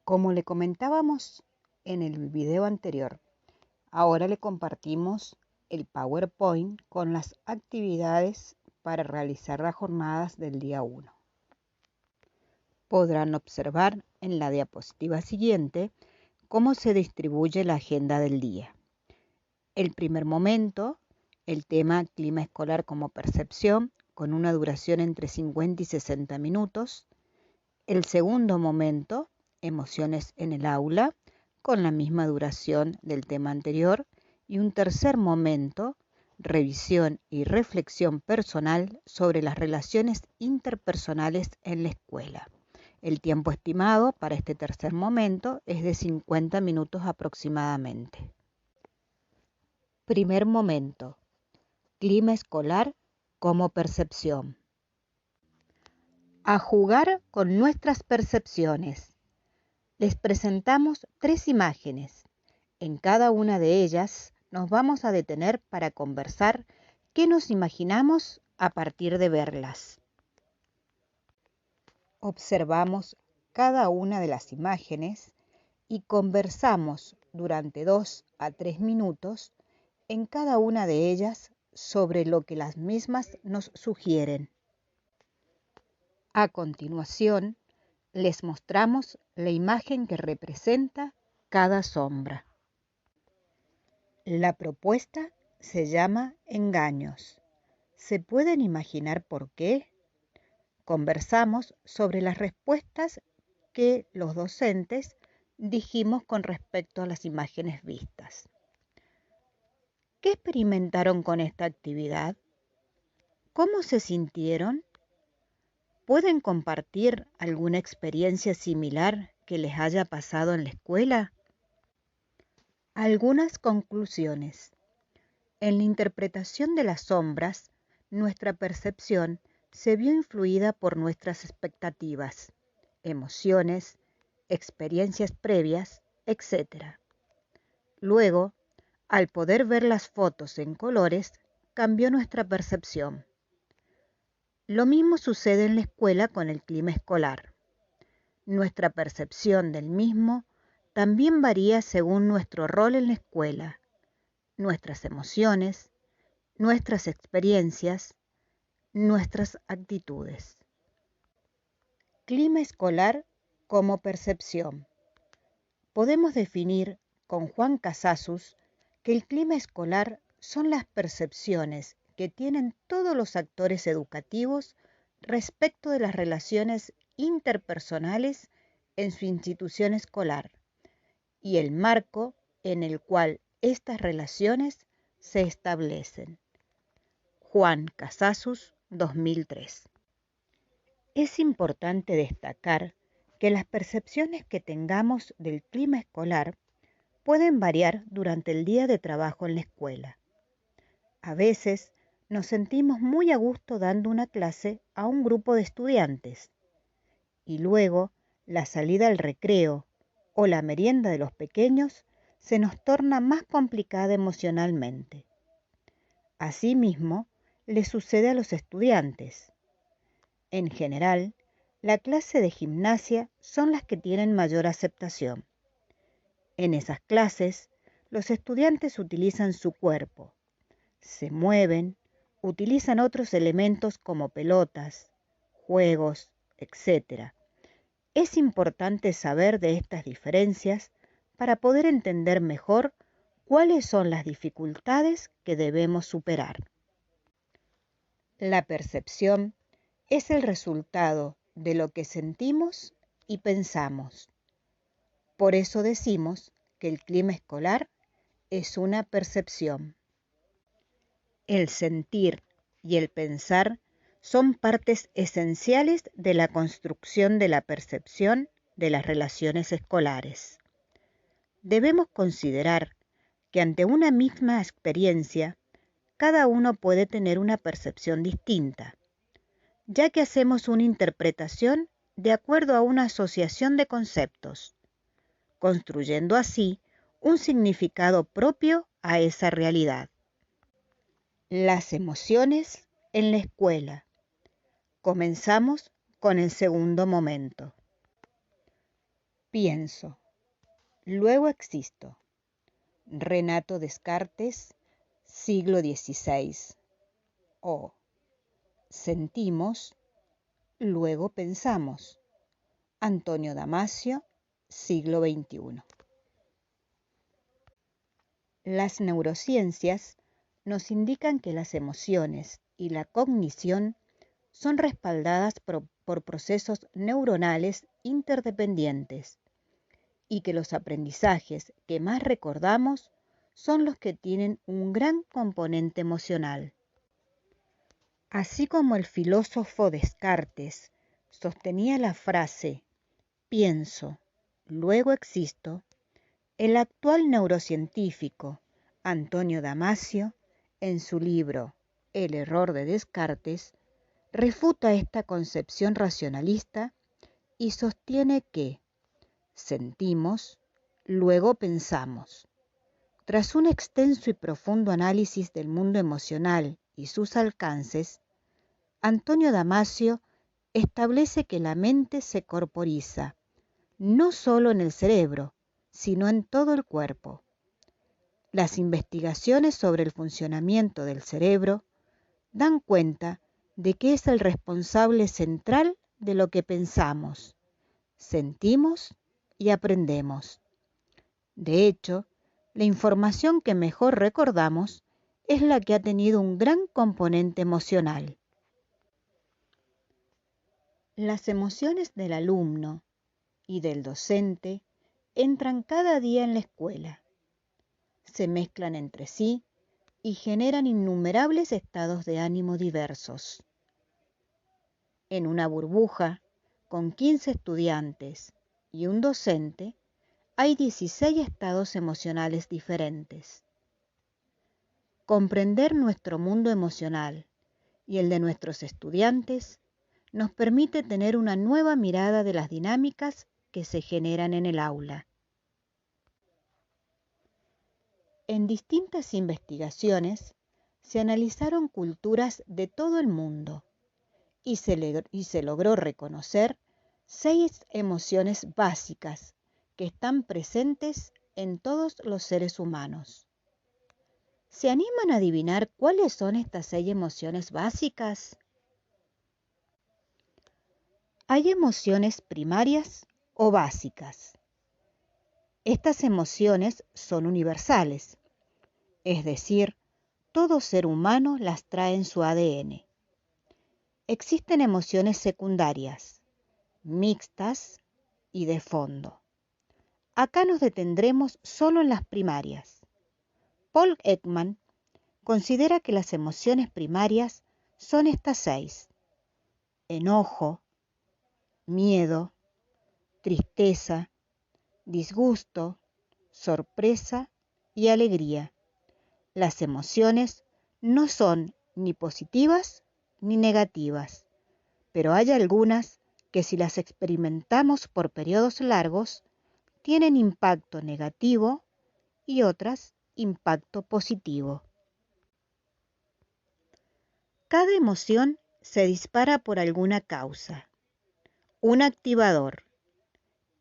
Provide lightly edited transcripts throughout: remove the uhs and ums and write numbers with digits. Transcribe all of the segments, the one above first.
Como le comentábamos en el video anterior, ahora le compartimos el PowerPoint con las actividades para realizar las jornadas del día 1. Podrán observar en la diapositiva siguiente cómo se distribuye la agenda del día. El primer momento, el tema clima escolar como percepción, con una duración entre 50 y 60 minutos. El segundo momento, emociones en el aula, con la misma duración del tema anterior. Y un tercer momento, revisión y reflexión personal sobre las relaciones interpersonales en la escuela. El tiempo estimado para este tercer momento es de 50 minutos aproximadamente. Primer momento, clima escolar como percepción. A jugar con nuestras percepciones. Les presentamos 3 imágenes. En cada una de ellas nos vamos a detener para conversar qué nos imaginamos a partir de verlas. Observamos cada una de las imágenes y conversamos durante 2 a 3 minutos en cada una de ellas sobre lo que las mismas nos sugieren. A continuación, les mostramos la imagen que representa cada sombra. La propuesta se llama engaños. ¿Se pueden imaginar por qué? Conversamos sobre las respuestas que los docentes dijimos con respecto a las imágenes vistas. ¿Qué experimentaron con esta actividad? ¿Cómo se sintieron? ¿Pueden compartir alguna experiencia similar que les haya pasado en la escuela? Algunas conclusiones. En la interpretación de las sombras, nuestra percepción se vio influida por nuestras expectativas, emociones, experiencias previas, etc. Luego, al poder ver las fotos en colores, cambió nuestra percepción. Lo mismo sucede en la escuela con el clima escolar. Nuestra percepción del mismo también varía según nuestro rol en la escuela, nuestras emociones, nuestras experiencias, nuestras actitudes. Clima escolar como percepción. Podemos definir con Juan Casasus que el clima escolar son las percepciones que tienen todos los actores educativos respecto de las relaciones interpersonales en su institución escolar y el marco en el cual estas relaciones se establecen. Juan Casasus, 2003. Es importante destacar que las percepciones que tengamos del clima escolar pueden variar durante el día de trabajo en la escuela. A veces nos sentimos muy a gusto dando una clase a un grupo de estudiantes y luego la salida al recreo o la merienda de los pequeños se nos torna más complicada emocionalmente. Asimismo, le sucede a los estudiantes. En general, la clase de gimnasia son las que tienen mayor aceptación. En esas clases, los estudiantes utilizan su cuerpo, se mueven, utilizan otros elementos como pelotas, juegos, etc. Es importante saber de estas diferencias para poder entender mejor cuáles son las dificultades que debemos superar. La percepción es el resultado de lo que sentimos y pensamos. Por eso decimos que el clima escolar es una percepción. El sentir y el pensar son partes esenciales de la construcción de la percepción de las relaciones escolares. Debemos considerar que ante una misma experiencia, cada uno puede tener una percepción distinta, ya que hacemos una interpretación de acuerdo a una asociación de conceptos, construyendo así un significado propio a esa realidad. Las emociones en la escuela. Comenzamos con el segundo momento. Pienso, luego existo. Renato Descartes, siglo XVI. O sentimos, luego pensamos. Antonio Damasio, siglo XXI. Las neurociencias nos indican que las emociones y la cognición son respaldadas por procesos neuronales interdependientes y que los aprendizajes que más recordamos son los que tienen un gran componente emocional. Así como el filósofo Descartes sostenía la frase pienso, luego existo, el actual neurocientífico Antonio Damasio, en su libro El error de Descartes, refuta esta concepción racionalista y sostiene que sentimos, luego pensamos. Tras un extenso y profundo análisis del mundo emocional y sus alcances, Antonio Damasio establece que la mente se corporiza, no solo en el cerebro, sino en todo el cuerpo. Las investigaciones sobre el funcionamiento del cerebro dan cuenta de que es el responsable central de lo que pensamos, sentimos y aprendemos. De hecho, la información que mejor recordamos es la que ha tenido un gran componente emocional. Las emociones del alumno y del docente entran cada día en la escuela, se mezclan entre sí y generan innumerables estados de ánimo diversos. En una burbuja, con 15 estudiantes y un docente, hay 16 estados emocionales diferentes. Comprender nuestro mundo emocional y el de nuestros estudiantes nos permite tener una nueva mirada de las dinámicas que se generan en el aula. En distintas investigaciones se analizaron culturas de todo el mundo y se logró reconocer 6 emociones básicas que están presentes en todos los seres humanos. ¿Se animan a adivinar cuáles son estas 6 emociones básicas? Hay emociones primarias o básicas. Estas emociones son universales, es decir, todo ser humano las trae en su ADN. Existen emociones secundarias, mixtas y de fondo. Acá nos detendremos solo en las primarias. Paul Ekman considera que las emociones primarias son estas 6: enojo, miedo, tristeza, disgusto, sorpresa y alegría. Las emociones no son ni positivas ni negativas, pero hay algunas que si las experimentamos por periodos largos, tienen impacto negativo y otras impacto positivo. Cada emoción se dispara por alguna causa, un activador,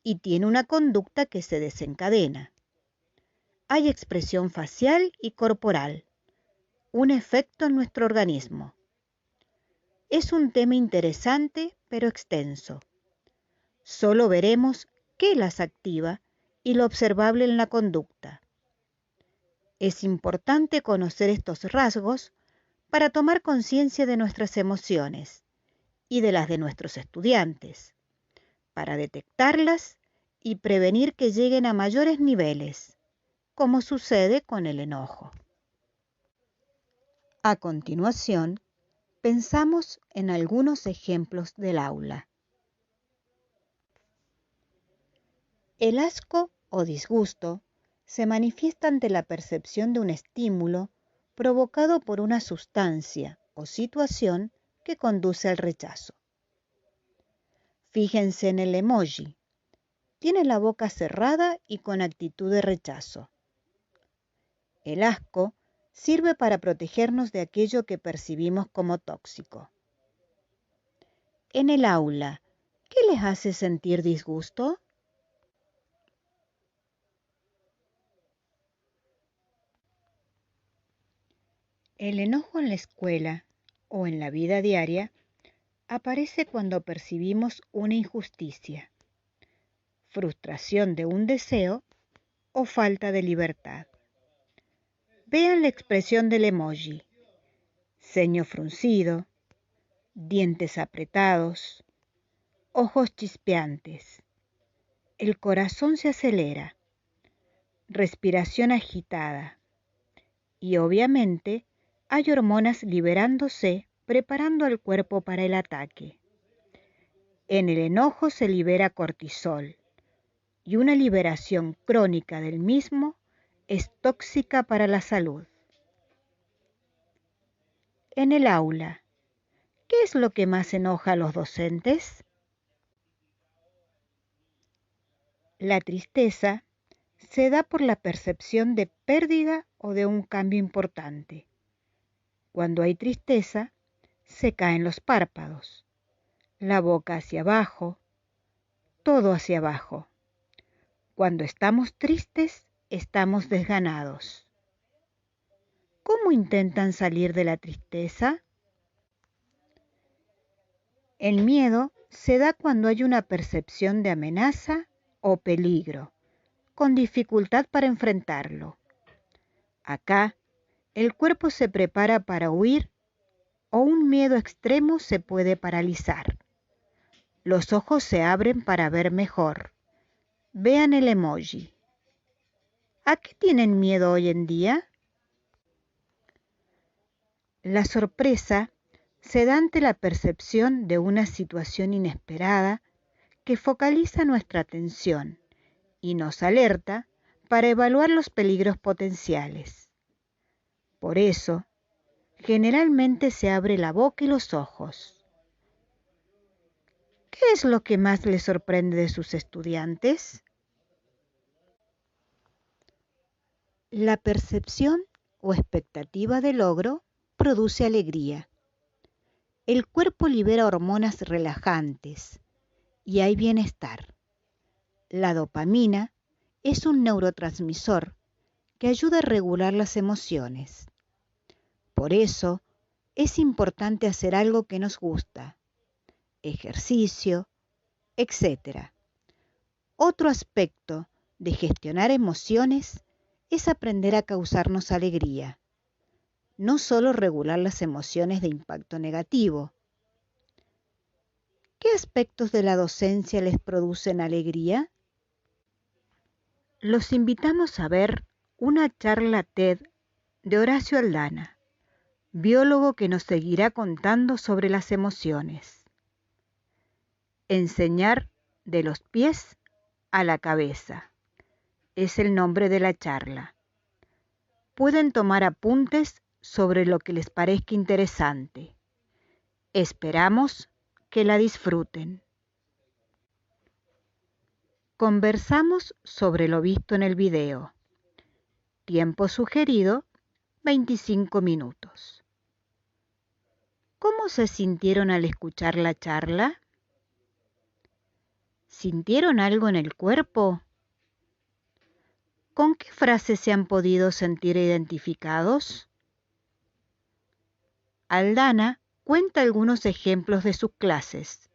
y tiene una conducta que se desencadena. Hay expresión facial y corporal, un efecto en nuestro organismo. Es un tema interesante pero extenso. Solo veremos qué las activa y lo observable en la conducta. Es importante conocer estos rasgos para tomar conciencia de nuestras emociones y de las de nuestros estudiantes, para detectarlas y prevenir que lleguen a mayores niveles, como sucede con el enojo. A continuación, pensamos en algunos ejemplos del aula. El asco o disgusto se manifiesta ante la percepción de un estímulo provocado por una sustancia o situación que conduce al rechazo. Fíjense en el emoji. Tiene la boca cerrada y con actitud de rechazo. El asco sirve para protegernos de aquello que percibimos como tóxico. En el aula, ¿qué les hace sentir disgusto? El enojo en la escuela o en la vida diaria aparece cuando percibimos una injusticia, frustración de un deseo o falta de libertad. Vean la expresión del emoji: ceño fruncido, dientes apretados, ojos chispeantes. El corazón se acelera, respiración agitada y obviamente hay hormonas liberándose, preparando al cuerpo para el ataque. En el enojo se libera cortisol y una liberación crónica del mismo es tóxica para la salud. En el aula, ¿qué es lo que más enoja a los docentes? La tristeza se da por la percepción de pérdida o de un cambio importante. Cuando hay tristeza, se caen los párpados, la boca hacia abajo, todo hacia abajo. Cuando estamos tristes, estamos desganados. ¿Cómo intentan salir de la tristeza? El miedo se da cuando hay una percepción de amenaza o peligro, con dificultad para enfrentarlo. Acá, el cuerpo se prepara para huir o un miedo extremo se puede paralizar. Los ojos se abren para ver mejor. Vean el emoji. ¿A qué tienen miedo hoy en día? La sorpresa se da ante la percepción de una situación inesperada que focaliza nuestra atención y nos alerta para evaluar los peligros potenciales. Por eso, generalmente se abre la boca y los ojos. ¿Qué es lo que más les sorprende de sus estudiantes? La percepción o expectativa de logro produce alegría. El cuerpo libera hormonas relajantes y hay bienestar. La dopamina es un neurotransmisor que ayuda a regular las emociones. Por eso, es importante hacer algo que nos gusta, ejercicio, etc. Otro aspecto de gestionar emociones es aprender a causarnos alegría, no solo regular las emociones de impacto negativo. ¿Qué aspectos de la docencia les producen alegría? Los invitamos a ver una charla TED de Horacio Aldana, biólogo que nos seguirá contando sobre las emociones. Enseñar de los pies a la cabeza es el nombre de la charla. Pueden tomar apuntes sobre lo que les parezca interesante. Esperamos que la disfruten. Conversamos sobre lo visto en el video. Tiempo sugerido, 25 minutos. ¿Cómo se sintieron al escuchar la charla? ¿Sintieron algo en el cuerpo? ¿Con qué frases se han podido sentir identificados? Aldana cuenta algunos ejemplos de sus clases.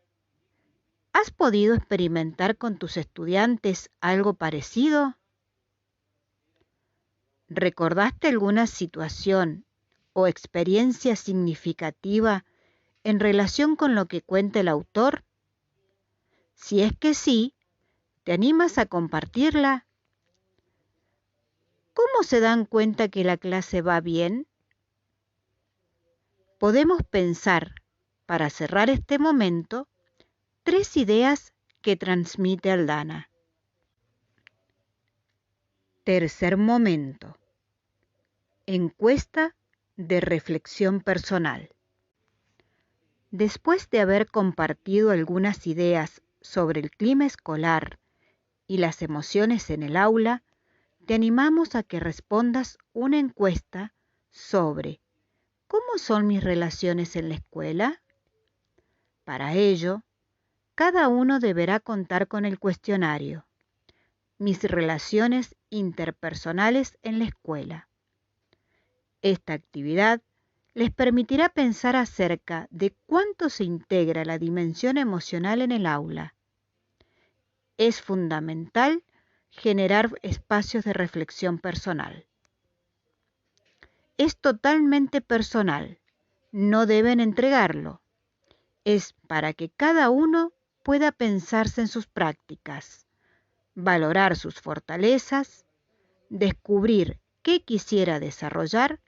¿Has podido experimentar con tus estudiantes algo parecido? ¿Recordaste alguna situación o experiencia significativa en relación con lo que cuenta el autor? Si es que sí, ¿te animas a compartirla? ¿Cómo se dan cuenta que la clase va bien? Podemos pensar, para cerrar este momento, 3 ideas que transmite Aldana. Tercer momento. Encuesta de reflexión personal. Después de haber compartido algunas ideas sobre el clima escolar y las emociones en el aula, te animamos a que respondas una encuesta sobre ¿cómo son mis relaciones en la escuela? Para ello, cada uno deberá contar con el cuestionario Mis relaciones interpersonales en la escuela. Esta actividad les permitirá pensar acerca de cuánto se integra la dimensión emocional en el aula. Es fundamental generar espacios de reflexión personal. Es totalmente personal, no deben entregarlo. Es para que cada uno pueda pensarse en sus prácticas, valorar sus fortalezas, descubrir qué quisiera desarrollar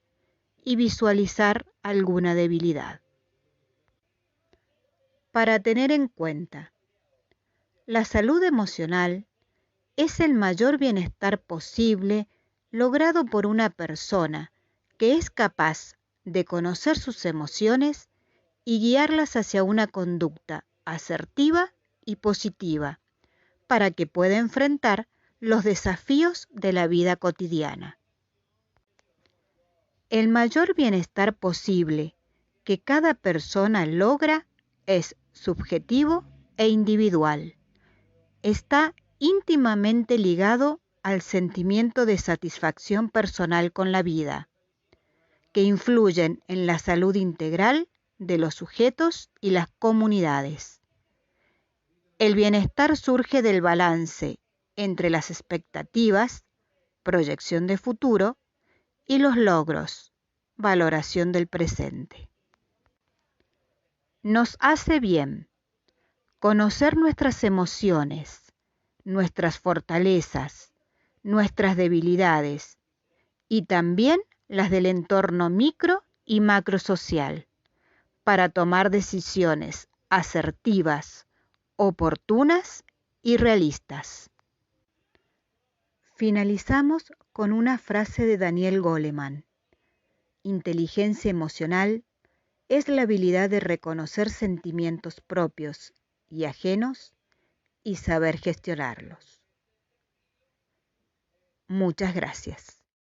y visualizar alguna debilidad. Para tener en cuenta, la salud emocional es el mayor bienestar posible logrado por una persona que es capaz de conocer sus emociones y guiarlas hacia una conducta asertiva y positiva para que pueda enfrentar los desafíos de la vida cotidiana. El mayor bienestar posible que cada persona logra es subjetivo e individual. Está íntimamente ligado al sentimiento de satisfacción personal con la vida, que influyen en la salud integral de los sujetos y las comunidades. El bienestar surge del balance entre las expectativas, proyección de futuro, y los logros, valoración del presente. Nos hace bien conocer nuestras emociones, nuestras fortalezas, nuestras debilidades y también las del entorno micro y macrosocial para tomar decisiones asertivas, oportunas y realistas. Finalizamos con una frase de Daniel Goleman. Inteligencia emocional es la habilidad de reconocer sentimientos propios y ajenos y saber gestionarlos. Muchas gracias.